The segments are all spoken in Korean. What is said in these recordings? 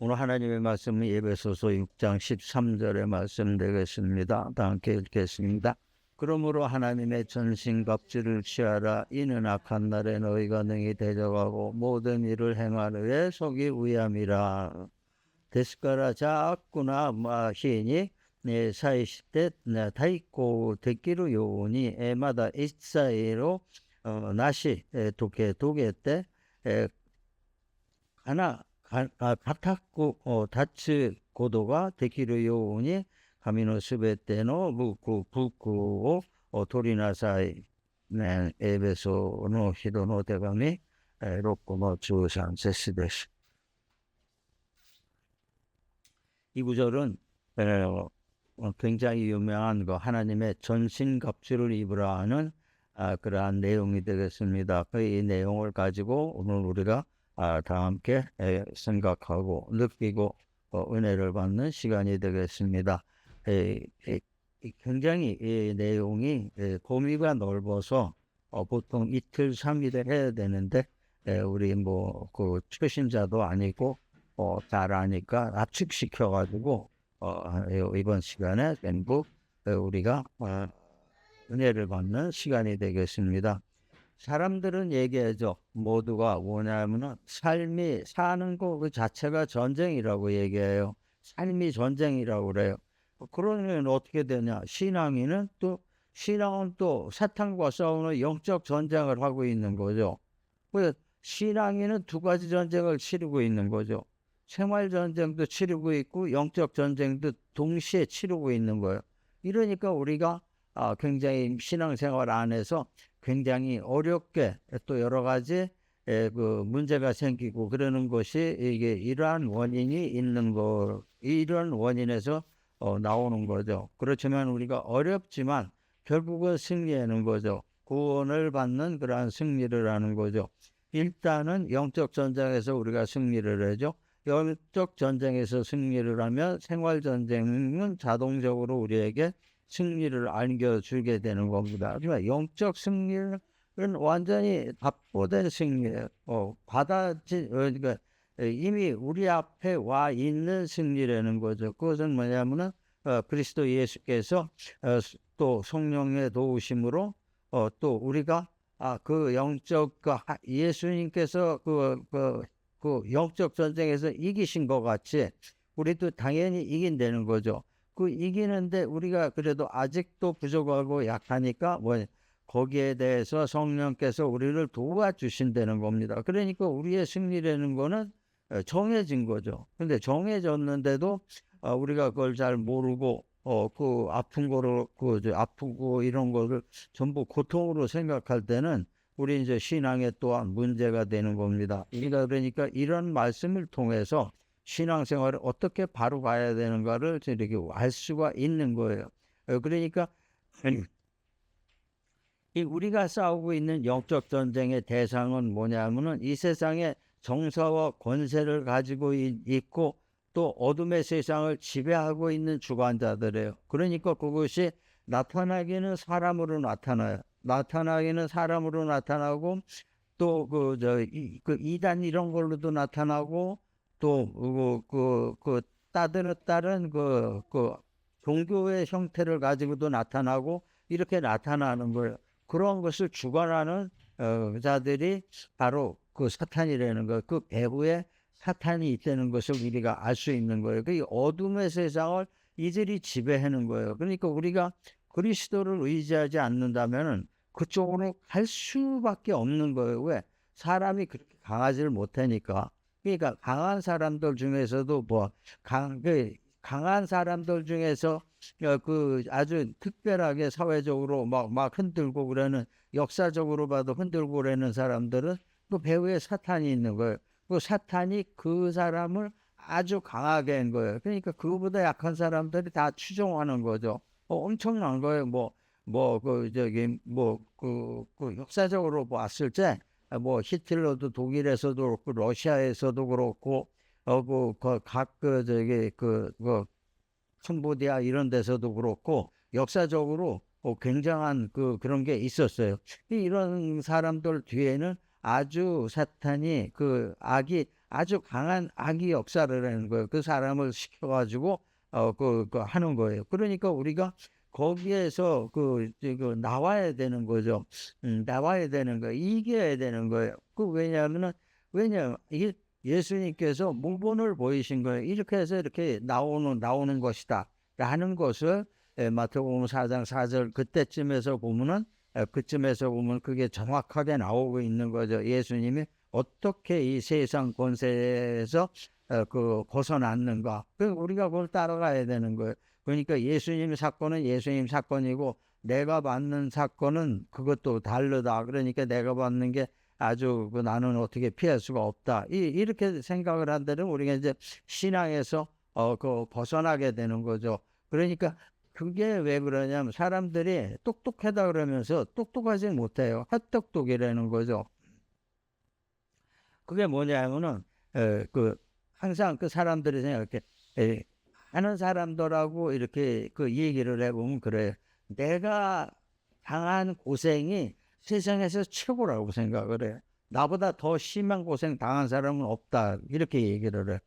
오늘 하나님의 말씀은 에베소서 6장 13절의 말씀 되겠습니다. 다 함께 읽겠습니다. 그러므로 하나님의 전신갑주를 취하라. 이는 악한 날에 너희가 능히 대적하고 모든 일을 행하느에 속이 위함이라. 데스카라 자꾸나 마히니 네 사이시테 타이코 데키루 요니 에마다 이사이로 나시 도게 때 하나 가타쿠 다츠 고도가 데키르 요우니 가미노 스베테노 무쿠 부쿠 토리나사이 네 에베소 노 히도노 대감이 로코노 주산 세시데스. 이 구절은 굉장히 유명한 하나님의 전신갑주를 입으라 하는 그러한 내용이 되겠습니다. 이 내용을 가지고 오늘 우리가 다 함께 생각하고 느끼고 은혜를 받는 시간이 되겠습니다. 굉장히 이 내용이 범위가 넓어서 보통 이틀 3일에 해야 되는데 우리 그 초심자도 아니고 잘 아니까 압축시켜 가지고 이번 시간에 전부 우리가 은혜를 받는 시간이 되겠습니다. 사람들은 얘기하죠. 모두가 뭐냐면은 삶이 사는 거 그 자체가 전쟁이라고 얘기해요. 삶이 전쟁이라고 그래요. 그러면 어떻게 되냐? 신앙은 또 사탄과 싸우는 영적 전쟁을 하고 있는 거죠. 그래서 신앙인은 두 가지 전쟁을 치르고 있는 거죠. 생활 전쟁도 치르고 있고 영적 전쟁도 동시에 치르고 있는 거예요. 이러니까 우리가 굉장히 신앙생활 안에서 굉장히 어렵게 또 여러 가지 그 문제가 생기고 그러는 것이 이게 이러한 원인이 있는 이런 원인에서 나오는 거죠. 그렇지만 우리가 어렵지만 결국은 승리하는 거죠. 구원을 받는 그러한 승리를 하는 거죠. 일단은 영적 전쟁에서 우리가 승리를 하죠. 영적 전쟁에서 승리를 하면 생활 전쟁은 자동적으로 우리에게 승리를 안겨주게 되는 겁니다. 하지만 영적 승리는 완전히 답보된 승리예요. 그러니까 이미 우리 앞에 와 있는 승리라는 거죠. 그것은 뭐냐면은 그리스도 예수께서 또 성령의 도우심으로 또 우리가 그 영적 예수님께서 그 영적 전쟁에서 이기신 것 같이 우리도 당연히 이긴다는 거죠. 그 이기는데 우리가 그래도 아직도 부족하고 약하니까 거기에 대해서 성령께서 우리를 도와주신다는 겁니다. 그러니까 우리의 승리라는 거는 정해진 거죠. 근데 정해졌는데도 우리가 그걸 잘 모르고 그 아픈 거를 아프고 이런 거를 전부 고통으로 생각할 때는 우리 이제 신앙에 또한 문제가 되는 겁니다. 그러니까 이런 말씀을 통해서 신앙생활을 어떻게 바로 가야 되는가를 이렇게 알 수가 있는 거예요. 그러니까 우리가 싸우고 있는 영적 전쟁의 대상은 뭐냐면은 이 세상에 정사와 권세를 가지고 있고 또 어둠의 세상을 지배하고 있는 주관자들이에요. 그러니까 그것이 나타나기는 사람으로 나타나요. 나타나기는 사람으로 나타나고 또 그 이단 이런 걸로도 나타나고 또 따른 종교의 형태를 가지고도 나타나고 이렇게 나타나는 거예요. 그런 것을 주관하는 자들이 바로 그 사탄이라는 거, 그 배후에 사탄이 있다는 것을 우리가 알 수 있는 거예요. 그 어둠의 세상을 이들이 지배하는 거예요. 그러니까 우리가 그리스도를 의지하지 않는다면은 그쪽으로 갈 수밖에 없는 거예요. 왜? 사람이 그렇게 강하지를 못하니까. 그러니까 강한 사람들 중에서도 강한 사람들 중에서 그 아주 특별하게 사회적으로 막 흔들고 그러는 역사적으로 봐도 흔들고 그러는 사람들은 그 배후에 사탄이 있는 거예요. 그 사탄이 그 사람을 아주 강하게 한 거예요. 그러니까 그보다 약한 사람들이 다 추종하는 거죠. 엄청난 거예요. 그 역사적으로 봤을 때 히틀러도 독일에서도 그렇고 러시아에서도 그렇고 캄보디아 이런 데서도 그렇고 역사적으로 굉장한 그런 게 있었어요. 이런 사람들 뒤에는 아주 사탄이 그 악이 아주 강한 악의 역사를 하는 거예요. 그 사람을 시켜가지고 하는 거예요. 그러니까 우리가 거기에서 나와야 되는 거죠. 나와야 되는 거예요. 이겨야 되는 거예요. 왜냐하면 이게 예수님께서 모본을 보이신 거예요. 이렇게 해서 이렇게 나오는 것이다 라는 것을 마태복음 4장 4절 그때쯤에서 보면은 그쯤에서 보면 그게 정확하게 나오고 있는 거죠. 예수님이 어떻게 이 세상 권세에서 벗어났는가. 우리가 그걸 따라가야 되는 거예요. 그러니까 예수님 사건은 예수님 사건이고 내가 받는 사건은 그것도 다르다. 그러니까 내가 받는 게 아주 나는 어떻게 피할 수가 없다. 이렇게 생각을 한다면 우리가 이제 신앙에서 벗어나게 되는 거죠. 그러니까 그게 왜 그러냐면 사람들이 똑똑하다 그러면서 똑똑하지 못해요. 헛똑똑이라는 거죠. 그게 뭐냐면은 항상 그 사람들이 생각해 하는 사람들하고 이렇게 얘기를 해보면 그래요. 내가 당한 고생이 세상에서 최고라고 생각을 해요. 나보다 더 심한 고생 당한 사람은 없다. 이렇게 얘기를 해.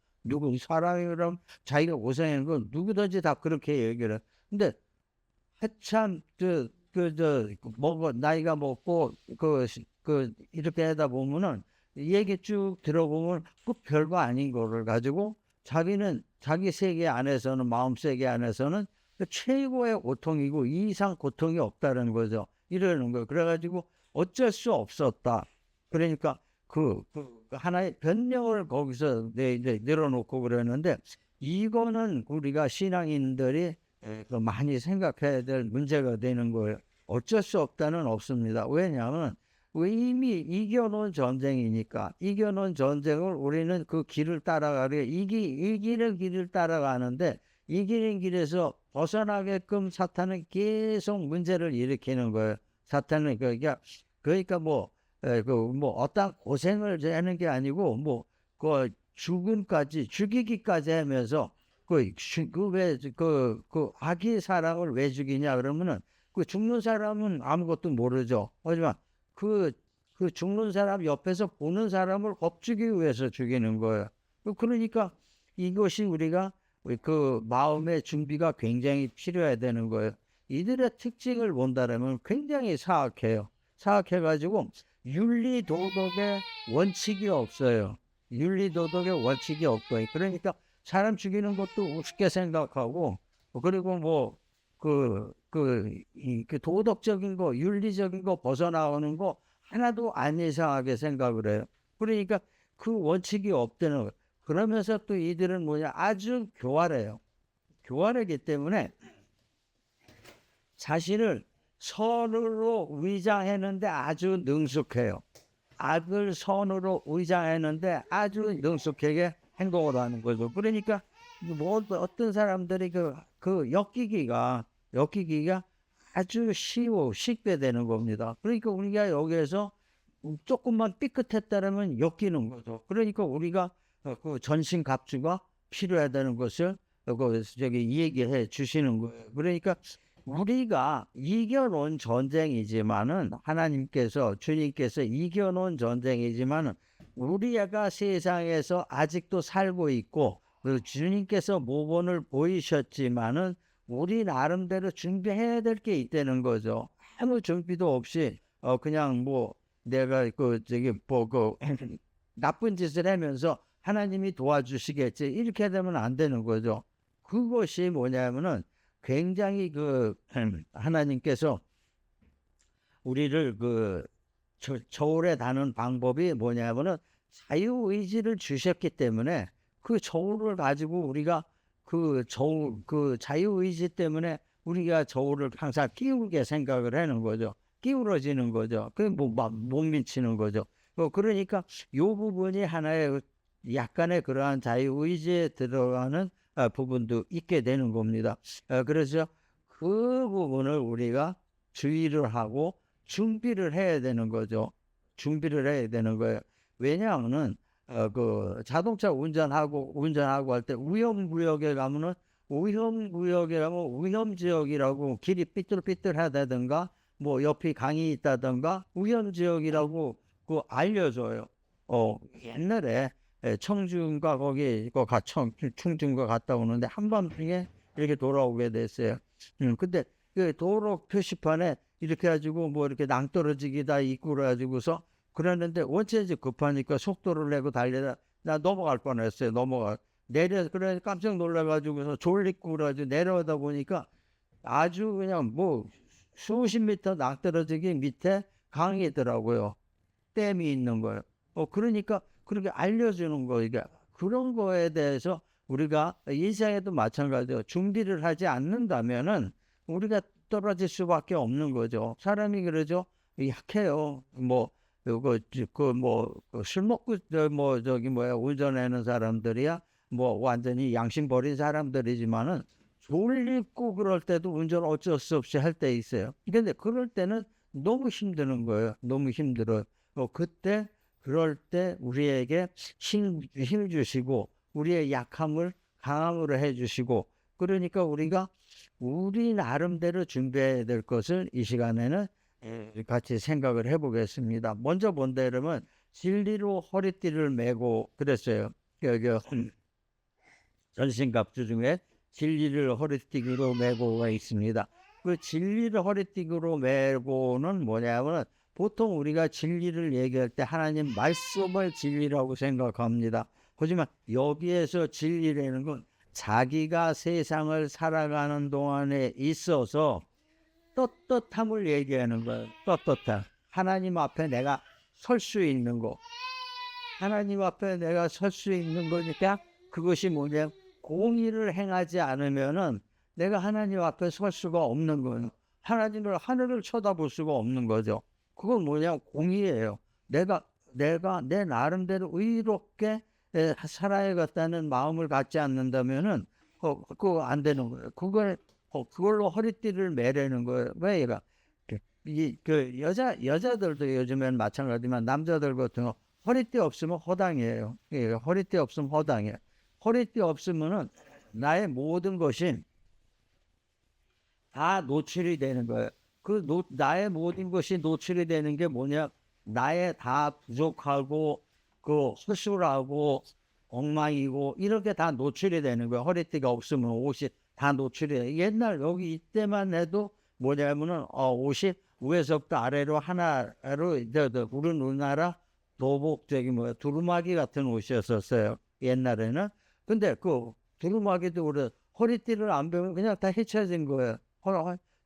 사람이 그럼 자기가 고생하는 건 누구든지 다 그렇게 얘기를 해. 근데 한참 나이가 먹고 이렇게 하다 보면은 얘기 쭉 들어보면 그 별거 아닌 거를 가지고 자기는 자기 세계 안에서는 마음 세계 안에서는 그 최고의 고통이고 이 이상 고통이 없다는 거죠. 이러는 거예요. 그래가지고 어쩔 수 없었다. 그러니까 하나의 변명을 거기서 이제 내려놓고 그러는데 이거는 우리가 신앙인들이 많이 생각해야 될 문제가 되는 거예요. 어쩔 수 없다는 없습니다. 왜냐하면 이미 이겨놓은 전쟁이니까 이겨놓은 전쟁을 우리는 그 길을 따라가려 이기는 길을 따라가는데 이기는 길에서 벗어나게끔 사탄은 계속 문제를 일으키는 거예요. 사탄은 그러니까 뭐 어떤 고생을 하는 게 아니고 죽이기까지 하면서 악의 사람을 왜 죽이냐 그러면은 죽는 사람은 아무것도 모르죠. 하지만 그 죽는 사람 옆에서 보는 사람을 겁주기 위해서 죽이는 거예요. 그러니까 이것이 우리가 마음의 준비가 굉장히 필요해야 되는 거예요. 이들의 특징을 본다면 굉장히 사악해요. 사악해가지고 윤리도덕의 원칙이 없어요. 윤리도덕의 원칙이 없고요. 그러니까 사람 죽이는 것도 우습게 생각하고 그리고 도덕적인 거, 윤리적인 거 벗어나오는 거 하나도 안 이상하게 생각을 해요. 그러니까 그 원칙이 없다는 거예요. 그러면서 또 이들은 아주 교활해요. 교활하기 때문에 자신을 선으로 위장했는데 아주 능숙해요. 악을 선으로 위장했는데 아주 능숙하게 행동을 하는 거죠. 그러니까 어떤 사람들이 엮이기가 아주 쉽게 되는 겁니다. 그러니까 우리가 여기에서 조금만 삐끗했다면 엮이는 거죠. 그러니까 우리가 전신갑주가 필요하다는 것을 얘기해 주시는 거예요. 그러니까 우리가 이겨놓은 전쟁이지만은 주님께서 이겨놓은 전쟁이지만은 우리가 세상에서 아직도 살고 있고 주님께서 모본을 보이셨지만은 우리 나름대로 준비해야 될 게 있다는 거죠. 아무 준비도 없이 그냥 내가 나쁜 짓을 하면서 하나님이 도와주시겠지 이렇게 되면 안 되는 거죠. 그것이 뭐냐면은 굉장히 하나님께서 우리를 저울에 다는 방법이 뭐냐면은 자유의지를 주셨기 때문에 그 저울을 가지고 우리가 자유의지 때문에 우리가 저울을 항상 끼우게 생각을 하는 거죠. 끼우러지는 거죠. 못 미치는 거죠. 그러니까 요 부분이 하나의 약간의 그러한 자유의지에 들어가는 부분도 있게 되는 겁니다. 그래서 그 부분을 우리가 주의를 하고 준비를 해야 되는 거죠. 준비를 해야 되는 거예요. 왜냐하면은 자동차 운전하고 할 때 위험구역에 가면은 위험지역이라고 길이 삐뚤삐뚤하다든가 옆이 강이 있다든가 위험지역이라고 알려줘요. 옛날에 청주인가 거기 충주인가 갔다 오는데 한밤중에 이렇게 돌아오게 됐어요. 근데 그 도로 표시판에 이렇게 가지고 뭐 이렇게 낭떠러지기 다 있고 그래가지고서 그랬는데 원체 급하니까 속도를 내고 달리다 나 넘어갈 뻔했어요. 그래 깜짝 놀라가지고서 졸리고 그래가지고 내려오다 보니까 아주 그냥 뭐 수십 미터 낭떠러지기 밑에 강이더라고요. 댐이 있는 거예요. 그러니까 그렇게 알려주는 거, 이게 그런 거에 대해서 우리가 인생에도 마찬가지로 준비를 하지 않는다면은 우리가 떨어질 수밖에 없는 거죠. 사람이 그러죠. 약해요. 뭐 요거 술 먹고 뭐 저기 뭐야 운전하는 사람들이야 뭐 완전히 양심 버린 사람들이지만은 졸립고 그럴 때도 운전 어쩔 수 없이 할 때 있어요. 근데 그럴 때는 너무 힘드는 거예요. 너무 힘들어요. 그때 그럴 때 우리에게 힘 주시고 우리의 약함을 강함으로 해주시고 그러니까 우리가 우리 나름대로 준비해야 될 것을 이 시간에는 같이 생각을 해보겠습니다. 먼저 본다 그러면 진리로 허리띠를 메고 그랬어요. 여기 전신갑주 중에 진리를 허리띠로 메고가 있습니다. 그 진리를 허리띠로 메고는 뭐냐면 보통 우리가 진리를 얘기할 때 하나님 말씀을 진리라고 생각합니다. 하지만 여기에서 진리라는 건 자기가 세상을 살아가는 동안에 있어서 떳떳함을 얘기하는 거예요. 떳떳함. 하나님 앞에 내가 설 수 있는 거. 하나님 앞에 내가 설 수 있는 거니까 그것이 뭐냐면 공의를 행하지 않으면은 내가 하나님 앞에 설 수가 없는 거예요. 하늘을 쳐다볼 수가 없는 거죠. 그건 뭐냐 공의예요. 내가 내 나름대로 의롭게 살아야겠다는 마음을 갖지 않는다면은 그거 안 되는 거예요. 그걸로 허리띠를 매라는 거예요. 왜 얘가 그 여자들도 요즘엔 마찬가지지만 남자들 같은 거 허리띠 없으면 허당이에요. 허리띠 없으면 허당이에요. 허리띠 없으면은 나의 모든 것이 다 노출이 되는 거예요. 나의 모든 것이 노출이 되는 게 뭐냐? 나의 다 부족하고 허술하고 엉망이고 이렇게 다 노출이 되는 거예요. 허리띠가 없으면 옷이 다 노출이 돼요. 옛날 여기 이때만 해도 뭐냐면은 옷이 위에서부터 아래로 하나로 우리나라 도복 두루마기 같은 옷이었었어요. 옛날에는. 근데 그 두루마기도 우리 허리띠를 안 베면 그냥 다 헤쳐진 거예요.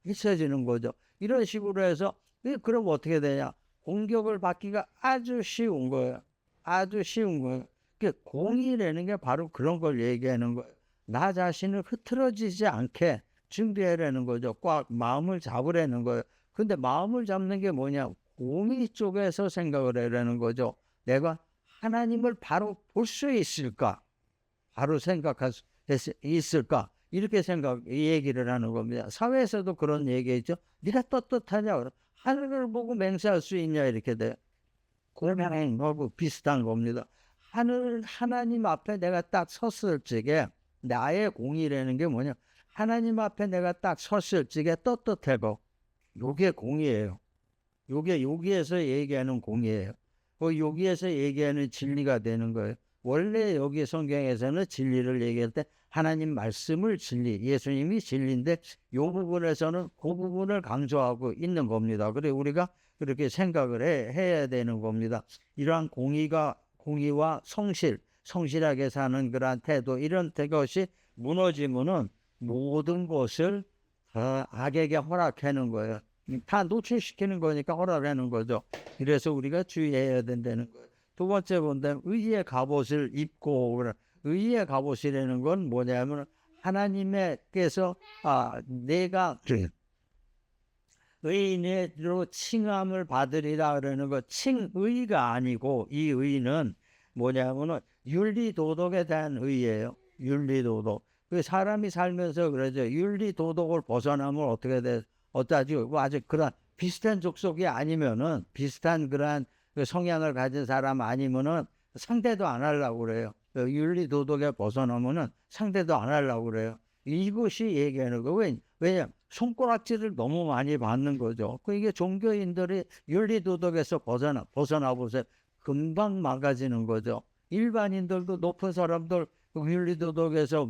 헤쳐지는 거죠. 이런 식으로 해서 그럼 어떻게 되냐? 공격을 받기가 아주 쉬운 거예요. 아주 쉬운 거예요. 공의라는 게 바로 그런 걸 얘기하는 거예요. 나 자신을 흐트러지지 않게 준비하라는 거죠. 꽉 마음을 잡으라는 거예요. 근데 마음을 잡는 게 뭐냐? 공의 쪽에서 생각을 하라는 거죠. 내가 하나님을 바로 볼 수 있을까? 바로 생각할 수 있을까? 이렇게 얘기를 하는 겁니다. 사회에서도 그런 얘기했죠. 네가 떳떳하냐? 하늘을 보고 맹세할 수 있냐? 이렇게 돼. 그러면 비슷한 겁니다. 하나님 앞에 내가 딱 섰을 적에 나의 공의라는 게 뭐냐? 하나님 앞에 내가 딱 섰을 적에 떳떳하고 요게 공의예요. 요게 여기에서 얘기하는 공의예요. 여기에서 얘기하는 진리가 되는 거예요. 원래 여기 성경에서는 진리를 얘기할 때 하나님 말씀을 진리, 예수님이 진리인데 요 부분에서는 그 부분을 강조하고 있는 겁니다. 그래 우리가 그렇게 생각을 해야 되는 겁니다. 이러한 공의와 성실하게 사는 그러한 태도, 이런 것이 무너지면은 모든 것을 악에게 허락하는 거예요. 다 노출시키는 거니까 허락하는 거죠. 그래서 우리가 주의해야 된다는 거예요. 두 번째 본다면 의의 갑옷을 입고, 의의 갑옷이라는 건 뭐냐면 하나님께서 내가 의인으로 칭함을 받으리라 그러는 거, 칭의가 아니고 이 의는 뭐냐면은 윤리도덕에 대한 의예요. 윤리도덕. 그 사람이 살면서 그러죠. 윤리도덕을 벗어나면 어떻게 돼? 어떠하지? 아직 그런 비슷한 족속이 아니면은, 비슷한 그런 성향을 가진 사람 아니면은 상대도 안 하려고 그래요. 윤리도덕에 벗어나면은 상대도 안 하려고 그래요. 이것이 얘기하는 거. 왜냐면 손가락질을 너무 많이 받는 거죠. 이게 종교인들이 윤리도덕에서 벗어나 보세요. 금방 망가지는 거죠. 일반인들도 높은 사람들 그 윤리도덕에서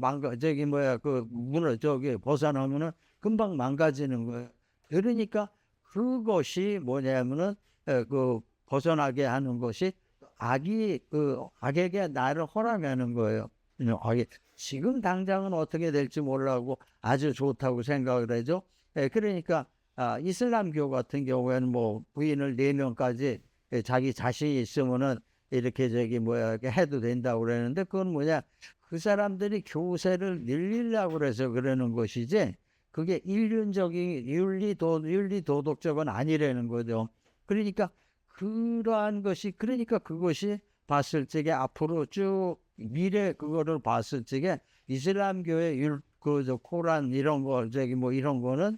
벗어나면은 금방 망가지는 거예요. 그러니까 그것이 뭐냐면은 그 벗어나게 하는 것이 악에게 나를 허락하는 거예요. 지금 당장은 어떻게 될지 몰라고 아주 좋다고 생각을 하죠. 그러니까 이슬람교 같은 경우에는 뭐 부인을 4명까지 자기 자신이 있으면은 이렇게 이렇게 해도 된다고 그러는데, 그건 뭐냐, 그 사람들이 교세를 늘리려고 그래서 그러는 것이지 그게 인륜적인 윤리 도덕적은 아니라는 거죠. 그러니까 그것이 봤을 적에 앞으로 쭉 미래 그거를 봤을 적에 이슬람교의 코란 이런 거 이런 거는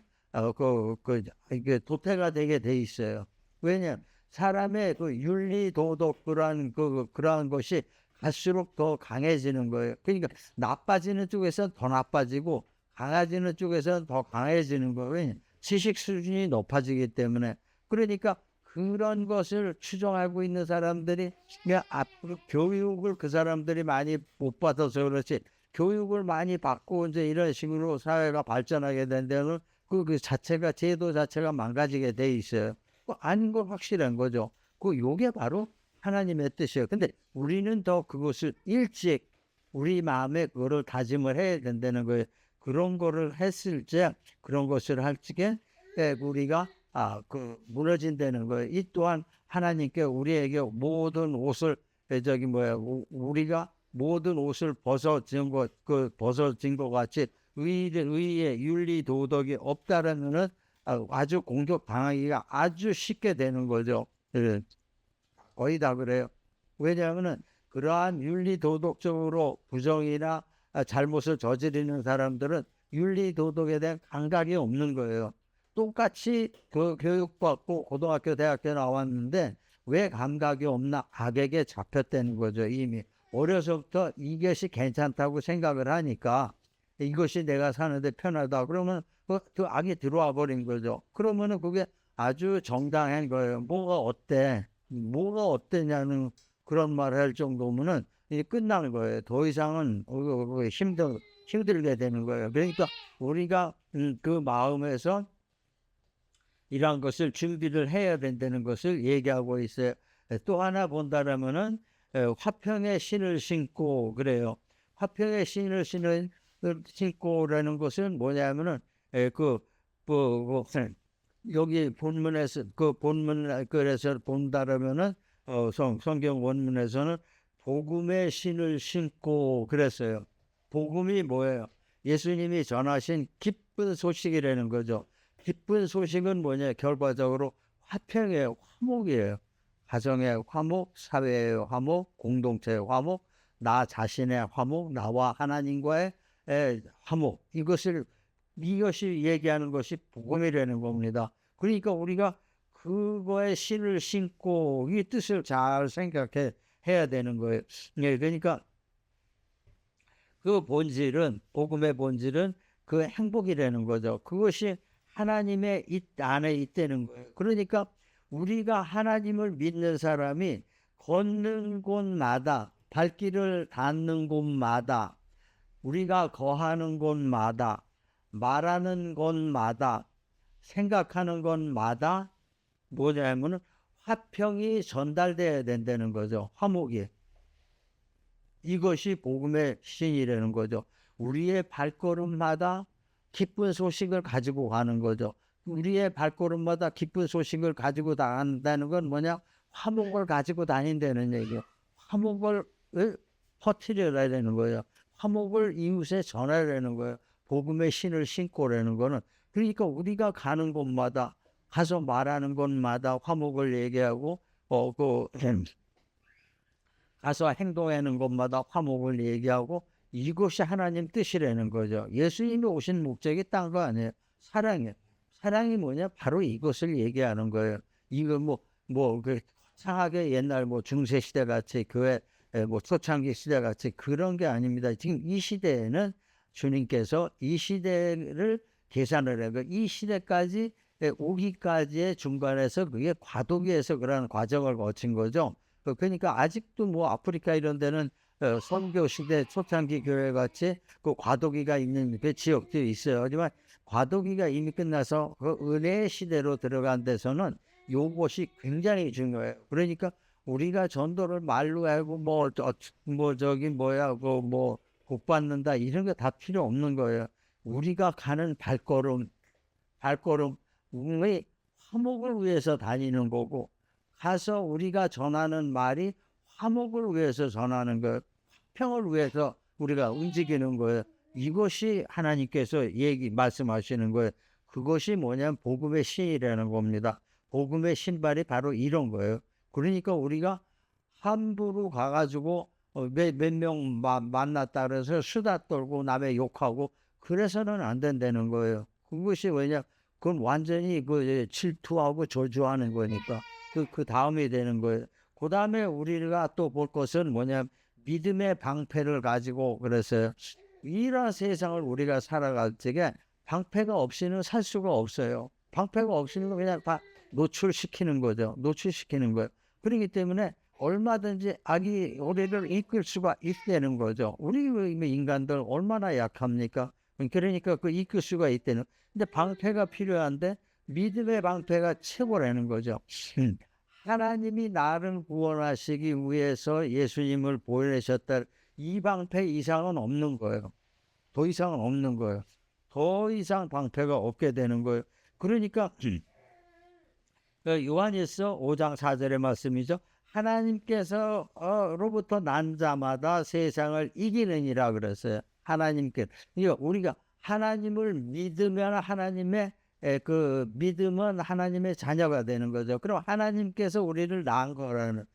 이게 도태가 되게 돼 있어요. 왜냐, 사람의 그 윤리 도덕 그러한 것이 갈수록 더 강해지는 거예요. 그러니까 나빠지는 쪽에서 더 나빠지고 강해지는 쪽에서 더 강해지는 거예요. 왜냐, 지식 수준이 높아지기 때문에. 그러니까 그런 것을 추정하고 있는 사람들이 그냥 앞으로 교육을 그 사람들이 많이 못 받아서 그렇지, 교육을 많이 받고 이제 이런 식으로 사회가 발전하게 된 데는 그 자체가, 제도 자체가 망가지게 돼 있어요. 아닌 건 확실한 거죠. 요게 바로 하나님의 뜻이에요. 근데 우리는 더 그것을 일찍 우리 마음에 그거를 다짐을 해야 된다는 거예요. 그런 거를 했을 때, 그런 것을 할 적에 우리가 무너진다는 거예요. 이 또한 하나님께 우리에게 모든 옷을 우리가 모든 옷을 벗어진 것 같이 의의 윤리 도덕이 없다라면은 아주 공격당하기가 아주 쉽게 되는 거죠. 거의 다 그래요. 왜냐하면은 그러한 윤리 도덕적으로 부정이나 잘못을 저지르는 사람들은 윤리 도덕에 대한 감각이 없는 거예요. 똑같이 그 교육받고 고등학교 대학교 나왔는데 왜 감각이 없나? 악에게 잡혔다는 거죠. 이미 어려서부터 이것이 괜찮다고 생각을 하니까, 이것이 내가 사는데 편하다 그러면 그 악이 들어와 버린 거죠. 그러면은 그게 아주 정당한 거예요. 뭐가 어때냐는 그런 말을 할 정도면은 이제 끝나는 거예요. 더 이상은 힘들게 되는 거예요. 그러니까 우리가 그 마음에서 이러한 것을 준비를 해야 된다는 것을 얘기하고 있어요. 또 하나 본다라면은 화평의 신을 신고 그래요. 화평의 신을 신고라는 것은 뭐냐면은 여기 본문에서 그래서 본다라면은 성경 원문에서는 복음의 신을 신고 그랬어요. 복음이 뭐예요? 예수님이 전하신 기쁜 소식이라는 거죠. 기쁜 소식은 뭐냐? 결과적으로 화평의 화목이에요. 가정의 화목, 사회의 화목, 공동체의 화목, 나 자신의 화목, 나와 하나님과의 화목. 이것이 얘기하는 것이 복음이라는 겁니다. 그러니까 우리가 그거에 신을 신고 이 뜻을 잘 해야 되는 거예요. 그러니까 복음의 본질은 그 행복이라는 거죠. 그것이 하나님의 안에 있다는 거예요. 그러니까 우리가 하나님을 믿는 사람이 걷는 곳마다, 발길을 닿는 곳마다, 우리가 거하는 곳마다, 말하는 곳마다, 생각하는 곳마다 뭐냐면 화평이 전달돼야 된다는 거죠. 화목이. 이것이 복음의 신이라는 거죠. 우리의 발걸음마다 기쁜 소식을 가지고 가는 거죠. 우리의 발걸음마다 기쁜 소식을 가지고 다닌다는 건 뭐냐? 화목을 가지고 다닌다는 얘기예요. 화목을 퍼뜨려야 되는 거예요. 화목을 이웃에 전하려는 거예요. 복음의 신을 신고라는 거는. 그러니까 우리가 가는 곳마다, 가서 말하는 곳마다 화목을 얘기하고 가서 행동하는 곳마다 화목을 얘기하고, 이것이 하나님 뜻이라는 거죠. 예수님이 오신 목적이 딴 거 아니에요. 사랑이에요. 사랑이 뭐냐? 바로 이것을 얘기하는 거예요. 이거 상하게 옛날 중세 시대 같이 교회 초창기 시대 같이 그런 게 아닙니다. 지금 이 시대에는 주님께서 이 시대를 계산을 해요. 이 시대까지 오기까지의 중간에서 그게 과도기에서 그런 과정을 거친 거죠. 그러니까 아직도 뭐 아프리카 이런 데는 선교 시대 초창기 교회 같이 그 과도기가 있는 그 지역들이 있어요. 하지만 과도기가 이미 끝나서 그 은혜의 시대로 들어간 데서는 요것이 굉장히 중요해요. 그러니까 우리가 전도를 말로 하고 뭐 저기 뭐야 그뭐 복 받는다 이런 거 다 필요 없는 거예요. 우리가 가는 발걸음이 화목을 위해서 다니는 거고, 가서 우리가 전하는 말이 화목을 위해서 전하는 거예요. 평을 위해서 우리가 움직이는 거예요. 이것이 하나님께서 말씀하시는 거예요. 그것이 뭐냐면 복음의 신이라는 겁니다. 복음의 신발이 바로 이런 거예요. 그러니까 우리가 함부로 가가지고 몇 명 만났다 그래서 수다 떨고 남의 욕하고 그래서는 안 된다는 거예요. 그것이 왜냐? 그건 완전히 그 질투하고 저주하는 거니까 그 다음이 되는 거예요. 그 다음에 우리가 또 볼 것은 뭐냐면 믿음의 방패를 가지고 그래서 이런 세상을 우리가 살아갈 적에 방패가 없이는 살 수가 없어요. 방패가 없이는 그냥 다 노출시키는 거죠. 노출시키는 거예요. 그렇기 때문에 얼마든지 악이 우리를 이끌 수가 있다는 거죠. 우리 인간들 얼마나 약합니까? 그러니까 그 이끌 수가 있다는. 근데 방패가 필요한데 믿음의 방패가 최고라는 거죠. 하나님이 나를 구원하시기 위해서 예수님을 보내셨다. 이 방패 이상은 없는 거예요. 더 이상은 없는 거예요. 더 이상 방패가 없게 되는 거예요. 그러니까 요한일서 5장 4절의 말씀이죠. 하나님께서로부터 난 자마다 세상을 이기느니라 그랬어요. 하나님께. 우리가 하나님을 믿으면 하나님의 그 믿음은 하나님의 자녀가 되는 거죠. 그럼 하나님께서 우리를 낳은 거라는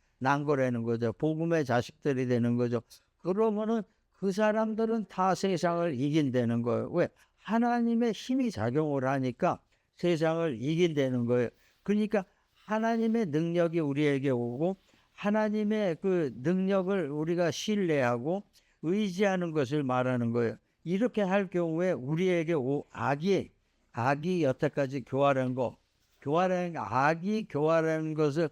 거죠. 복음의 자식들이 되는 거죠. 그러면은 그 사람들은 다 세상을 이긴다는 거예요. 왜? 하나님의 힘이 작용을 하니까 세상을 이긴다는 거예요. 그러니까 하나님의 능력이 우리에게 오고 하나님의 그 능력을 우리가 신뢰하고 의지하는 것을 말하는 거예요. 이렇게 할 경우에 우리에게 악이 여태까지 악이 교활한 것을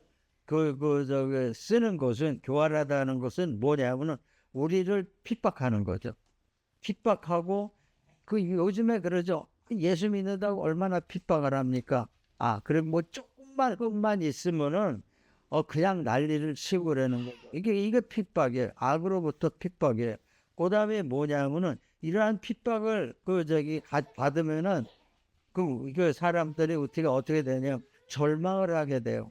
쓰는 것은 교활하다는 것은 뭐냐면은 우리를 핍박하는 거죠. 핍박하고 요즘에 그러죠. 예수 믿는다고 얼마나 핍박을 합니까? 그럼 뭐 조금만 있으면은 그냥 난리를 치고 그러는 거죠. 이게 핍박이에요. 악으로부터 핍박이에요. 그다음에 뭐냐면은 이러한 핍박을 받으면은 그 사람들이 어떻게 되냐면 절망을 하게 돼요.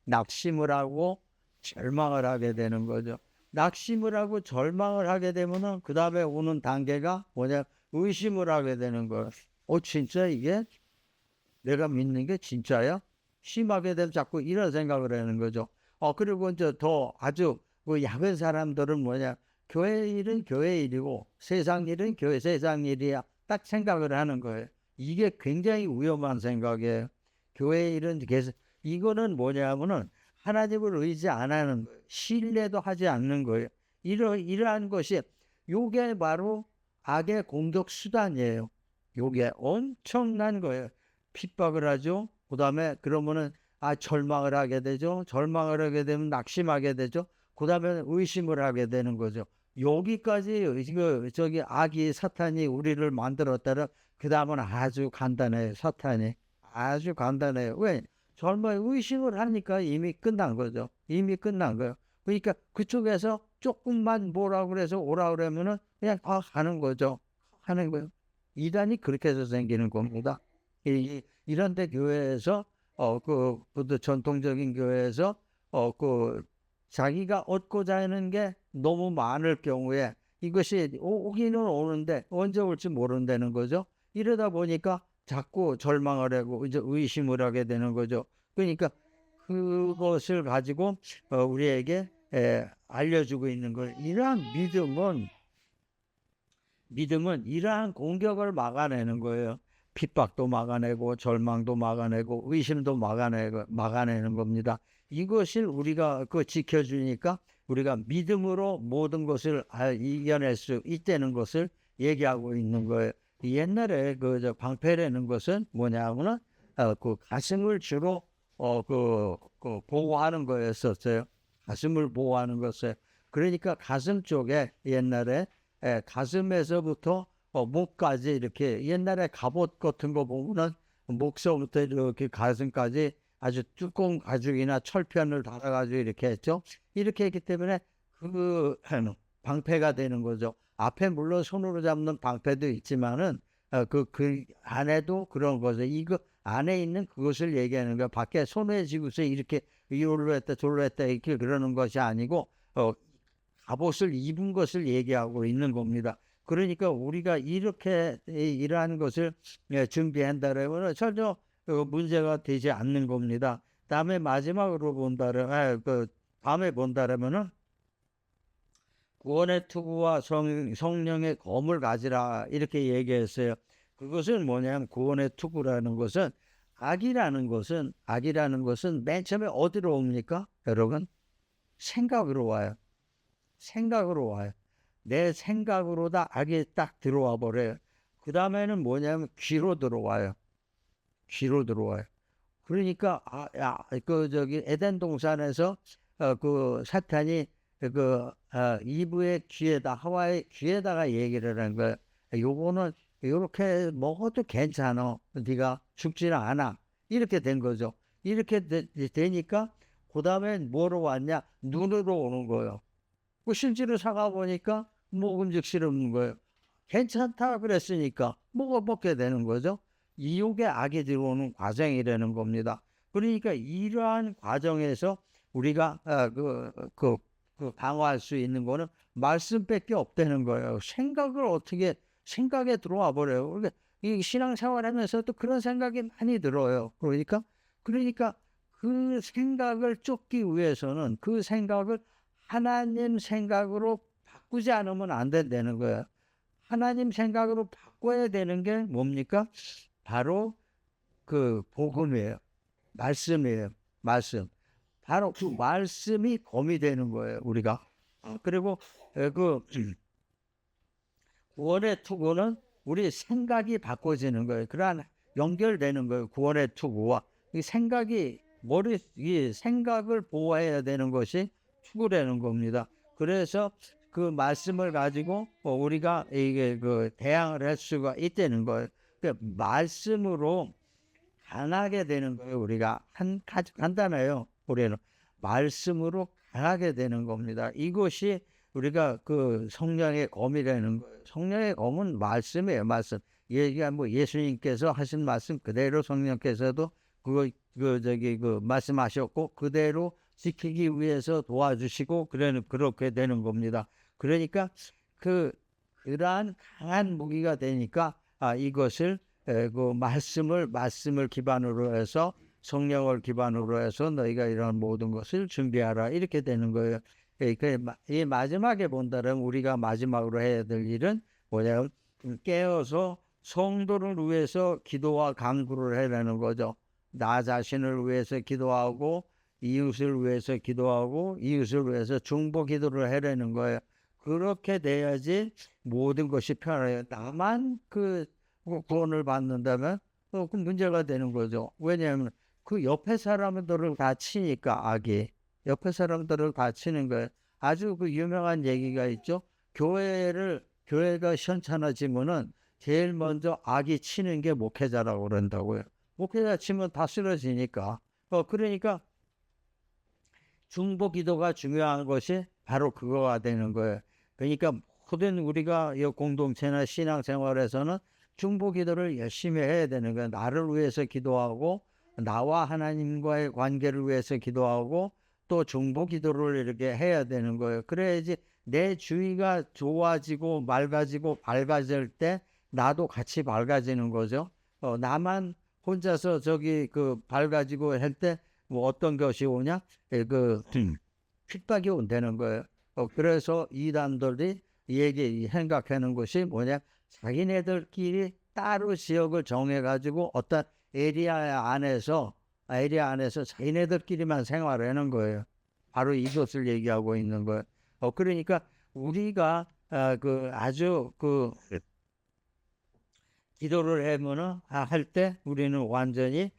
낙심을 하고 절망을 하게 되는 거죠. 낙심을 하고 절망을 하게 되면은 그 다음에 오는 단계가 뭐냐? 의심을 하게 되는 거예요. 진짜 이게 내가 믿는 게 진짜야? 심하게 되면 자꾸 이런 생각을 하는 거죠. 그리고 이제 더 아주 그 약은 사람들은 뭐냐? 교회 일은 교회 일이고 세상 일은 세상 일이야. 딱 생각을 하는 거예요. 이게 굉장히 위험한 생각이에요. 교회 일은 이거는 뭐냐면은 하나님을 의지 안 하는 거예요. 신뢰도 하지 않는 거예요. 이러한 것이 요게 바로 악의 공격 수단이에요. 요게 엄청난 거예요. 핍박을 하죠. 그 다음에 그러면은 절망을 하게 되죠. 절망을 하게 되면 낙심하게 되죠. 그 다음에 의심을 하게 되는 거죠. 여기까지 악이 사탄이 우리를 만들었다라. 그 다음은 아주 간단해요. 사탄이 아주 간단해요. 왜? 의심을 하니까 이미 끝난 거죠. 이미 끝난 거예요. 그러니까 그쪽에서 조금만 뭐라 그래서 오라 그러면은 그냥 하는 거죠. 하는 거예요. 이단이 그렇게 해서 생기는 겁니다. 이런데 교회에서 전통적인 교회에서 자기가 얻고자 하는 게 너무 많을 경우에 이것이 오기는 오는데 언제 올지 모른다는 거죠. 이러다 보니까 자꾸 절망을 하고 이제 의심을 하게 되는 거죠. 그러니까 그것을 가지고 우리에게 알려주고 있는 거예요. 이러한 믿음은 이러한 공격을 막아내는 거예요. 핍박도 막아내고 절망도 막아내고 의심도 막아내는 겁니다. 이것을 우리가 지켜주니까 우리가 믿음으로 모든 것을 이겨낼 수 있다는 것을 얘기하고 있는 거예요. 옛날에 방패라는 것은 뭐냐면은 그 가슴을 주로 보호하는 거였었어요. 가슴을 보호하는 것을. 그러니까 가슴 쪽에 옛날에 가슴에서부터 목까지 이렇게 옛날에 갑옷 같은 거 보면은 목서부터 이렇게 가슴까지 아주 두꺼운 가죽이나 철편을 달아가지고 이렇게 했죠. 이렇게 했기 때문에 그 방패가 되는 거죠. 앞에 물론 손으로 잡는 방패도 있지만은 그 안에도 그런 거죠. 이거 안에 있는 그것을 얘기하는 거야. 밖에 손에 쥐고서 이렇게 이걸로 했다 저로 했다 이렇게 그러는 것이 아니고 갑옷을 입은 것을 얘기하고 있는 겁니다. 그러니까 우리가 이렇게 이러한 것을 준비한다면 전혀 문제가 되지 않는 겁니다. 다음에 마지막으로 본다면 다음에 본다면은 구원의 투구와 성령의 검을 가지라 이렇게 얘기했어요. 그것은 뭐냐면 구원의 투구라는 것은 악이라는 것은 맨 처음에 어디로 옵니까? 여러분 생각으로 와요. 생각으로 와요. 내 생각으로 다 악이 딱 들어와 버려요. 그 다음에는 뭐냐면 귀로 들어와요. 귀로 들어와요. 그러니까 에덴 동산에서 그 사탄이 이브의 귀에다 하와의 귀에다가 얘기를 한 거예요. 요거는 이렇게 먹어도 괜찮아. 네가 죽지는 않아. 이렇게 된 거죠. 이렇게 되니까 그 다음엔 뭐로 왔냐? 눈으로 오는 거예요. 그 실제로 사가 보니까 먹음직스럽는 거예요. 괜찮다 그랬으니까 먹게 되는 거죠. 이욕의 악이 들어오는 과정이라는 겁니다. 그러니까 이러한 과정에서 우리가 방어할 수 있는 거는 말씀밖에 없다는 거예요. 생각에 들어와 버려요. 그러니까 이 신앙생활하면서도 그런 생각이 많이 들어요. 그러니까 그 생각을 쫓기 위해서는 그 생각을 하나님 생각으로 바꾸지 않으면 안 된다는 거예요. 하나님 생각으로 바꿔야 되는 게 뭡니까? 바로 그 복음이에요. 말씀이에요. 말씀. 바로 그 말씀이 검이 되는 거예요. 우리가. 그리고 구원의 투구는 우리 생각이 바꿔지는 거예요. 그러한 연결되는 거예요. 구원의 투구와 이 생각을 보호해야 되는 것이 투구라는 겁니다. 그래서 그 말씀을 가지고 우리가 이게 대항을 할 수가 있다는 거예요. 그 말씀으로 강하게 되는 거예요. 우리가 간단해요. 우리는 말씀으로 강하게 되는 겁니다. 이것이 우리가 그 성령의 검이라는 거예요. 성령의 검은 말씀이에요. 말씀. 예수님께서 하신 말씀 그대로 성령께서도 말씀하셨고 그대로 지키기 위해서 도와주시고 그렇게 되는 겁니다. 그러니까 그러한 강한 무기가 되니까 이것을 말씀을 기반으로 해서 성령을 기반으로 해서 너희가 이런 모든 것을 준비하라 이렇게 되는 거예요. 이 마지막에 본다면 우리가 마지막으로 해야 될 일은 뭐냐면 깨어서 성도를 위해서 기도와 간구를 해라는 거죠. 나 자신을 위해서 기도하고 이웃을 위해서 기도하고 이웃을 위해서 중보 기도를 해라는 거예요. 그렇게 돼야지 모든 것이 편해요. 나만 구원을 받는다면 그 문제가 되는 거죠. 왜냐하면 그 옆에 사람들을 다 치니까 악이 옆에 사람들을 다 치는 거예요. 아주 유명한 얘기가 있죠. 교회가 현찮아지면은 제일 먼저 악이 치는 게 목회자라고 그런다고요. 목회자 치면 다 쓰러지니까. 그러니까 중보 기도가 중요한 것이 바로 그거가 되는 거예요. 그러니까 모든 우리가 이 공동체나 신앙생활에서는 중보 기도를 열심히 해야 되는 거예요. 나를 위해서 기도하고 나와 하나님과의 관계를 위해서 기도하고 또 중보 기도를 이렇게 해야 되는 거예요. 그래야지 내 주위가 좋아지고 맑아지고 밝아질 때 나도 같이 밝아지는 거죠. 나만 혼자서 밝아지고 할 때 뭐 어떤 것이 오냐? 핍박이 온다는 거예요. 그래서 이단들이 생각하는 것이 뭐냐? 자기네들끼리 따로 지역을 정해가지고 어떤 에리아 안에서 자기네들끼리만 생활하는 거예요. 바로 이것을 얘기하고 있는 거예요. 그러니까 우리가 아주 기도를 하면은 할 때 우리는 완전히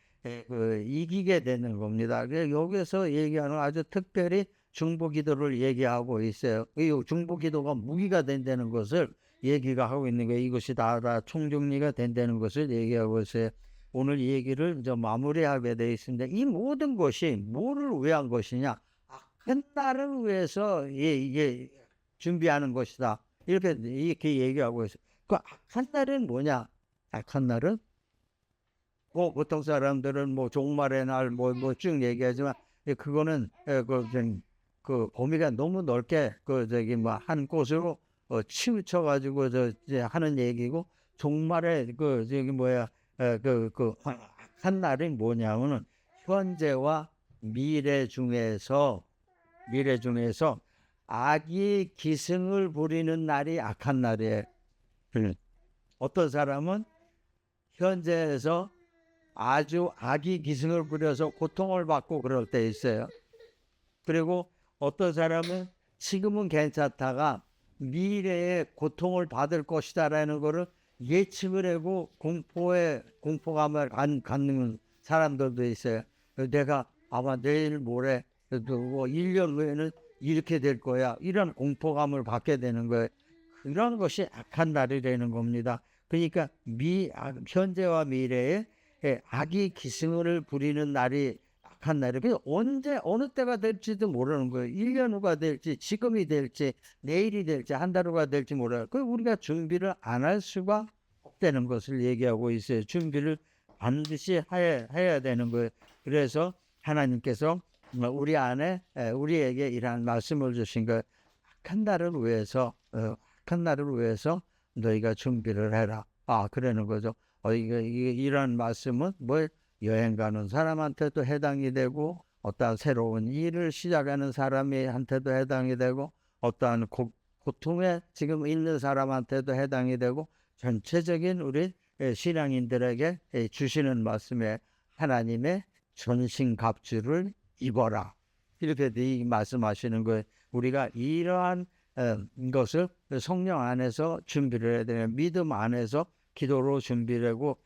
이기게 되는 겁니다. 여기서 얘기하는 아주 특별히 중보기도를 얘기하고 있어요. 이 중보기도가 무기가 된다는 것을 얘기가 하고 있는 거예요. 이것이 다 총정리가 된다는 것을 얘기하고 있어요. 오늘 이 얘기를 이제 마무리하게 되어 있습니다. 이 모든 것이 뭐를 위한 것이냐? 악한 날을 위해서 이게 준비하는 것이다. 이렇게 얘기하고 있어요. 그 악한 날은 뭐냐? 악한 날은 보통 사람들은 종말의 날 쭉 얘기하지만 그거는 그 범위가 너무 넓게 한 곳으로 치우쳐 가지고 이제 하는 얘기고, 종말의 한 날이 뭐냐면은 현재와 미래 중에서 악이 기승을 부리는 날이 악한 날이에요. 어떤 사람은 현재에서 아주 악이 기승을 부려서 고통을 받고 그럴 때 있어요. 그리고 어떤 사람은 지금은 괜찮다가 미래에 고통을 받을 것이다라는 것을 예측을 하고 공포감을 갖는 사람들도 있어요. 내가 아마 내일 모레 또 1년 후에는 이렇게 될 거야, 이런 공포감을 받게 되는 거예요. 그런 것이 악한 날이 되는 겁니다. 그러니까 현재와 미래에 악이 기승을 부리는 날이 악한 날이에요. 그래서 언제 어느 때가 될지도 모르는 거예요. 1년 후가 될지, 지금이 될지, 내일이 될지, 한 달 후가 될지 몰라요. 그 우리가 준비를 안 할 수가 없다는 것을 얘기하고 있어요. 준비를 반드시 해야 되는 거예요. 그래서 하나님께서 우리 안에 우리에게 이러한 말씀을 주신 거예요. 악한 날을 위해서 너희가 준비를 해라. 그러는 거죠. 이런 말씀은 여행 가는 사람한테도 해당이 되고, 어떠한 새로운 일을 시작하는 사람한테도 해당이 되고, 어떠한 고통에 지금 있는 사람한테도 해당이 되고, 전체적인 우리 신앙인들에게 주시는 말씀에 하나님의 전신갑주를 입어라, 이렇게 말씀하시는 거예요. 우리가 이러한 것을 성령 안에서 준비를 해야 되는, 믿음 안에서 기도로 준비를 하고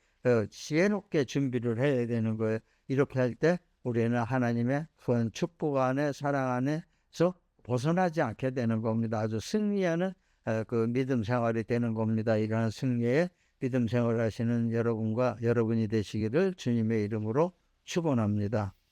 지혜롭게 준비를 해야 되는 거예요. 이렇게 할 때 우리는 하나님의 구원 축복 안에, 사랑 안에서 벗어나지 않게 되는 겁니다. 아주 승리하는 그 믿음 생활이 되는 겁니다. 이러한 승리의 믿음 생활을 하시는 여러분과 여러분이 되시기를 주님의 이름으로 축원합니다.